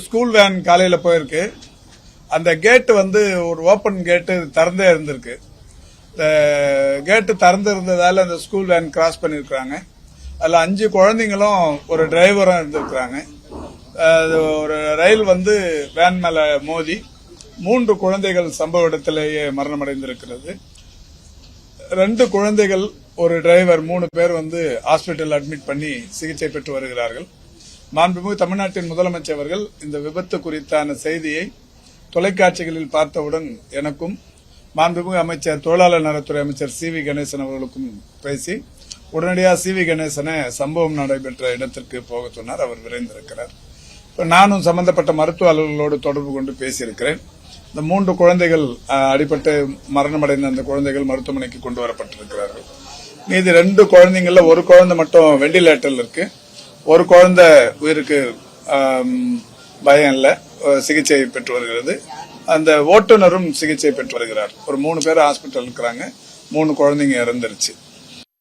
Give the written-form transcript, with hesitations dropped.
School van காலையில போயிருக்கு. அந்த கேட்டு வந்து ஒரு ஓபன் கேட்டு திறந்தே இருந்திருக்கு. கேட்டு திறந்து இருந்ததால அந்த ஸ்கூல் வேன் கிராஸ் பண்ணிருக்காங்க. அதுல 5 குழந்தைங்களும் ஒரு டிரைவரும் இருந்திருக்காங்க. ஒரு ரயில் வந்து வேன் மேல மோதி 3 குழந்தைகள் சம்பவ இடத்திலேயே மரணமடைந்திருக்கிறது. 2 குழந்தைகள், ஒரு டிரைவர், 3 பேர் வந்து ஹாஸ்பிட்டல் அட்மிட் பண்ணி சிகிச்சை பெற்று வருகிறார்கள். மாண்புமிகு தமிழ்நாட்டின் முதலமைச்சர் அவர்கள் இந்த விபத்து குறித்தான செய்தியை தொலைக்காட்சிகளில் பார்த்தவுடன் எனக்கும் மாண்புமிகு அமைச்சர் தொழிலாளர் நலத்துறை அமைச்சர் சி.வி. கணேசன் அவர்களுக்கும் பேசி உடனடியாக சி.வி. கணேசனை சம்பவம் நடைபெற்ற இடத்திற்கு போக சொன்னார். அவர் விரைந்திருக்கிறார். நானும் சம்பந்தப்பட்ட மருத்துவ அலுவலர்களோடு தொடர்பு கொண்டு பேசியிருக்கிறேன். இந்த 3 குழந்தைகள் அடிபட்டு மரணமடைந்த அந்த குழந்தைகள் மருத்துவமனைக்கு கொண்டு வரப்பட்டிருக்கிறார்கள். மீதி 2 குழந்தைங்கள்ல ஒரு குழந்தை மட்டும் வெண்டிலேட்டர்ல இருக்கு. ஒரு குழந்தை உயிருக்கு பயம் இல்ல, சிகிச்சை பெற்று வருகிறது. அந்த ஓட்டுநரும் சிகிச்சை பெற்று வருகிறார். ஒரு 3 பேர் ஹாஸ்பிட்டல் இருக்கிறாங்க. 3 குழந்தைங்க இறந்துருச்சு.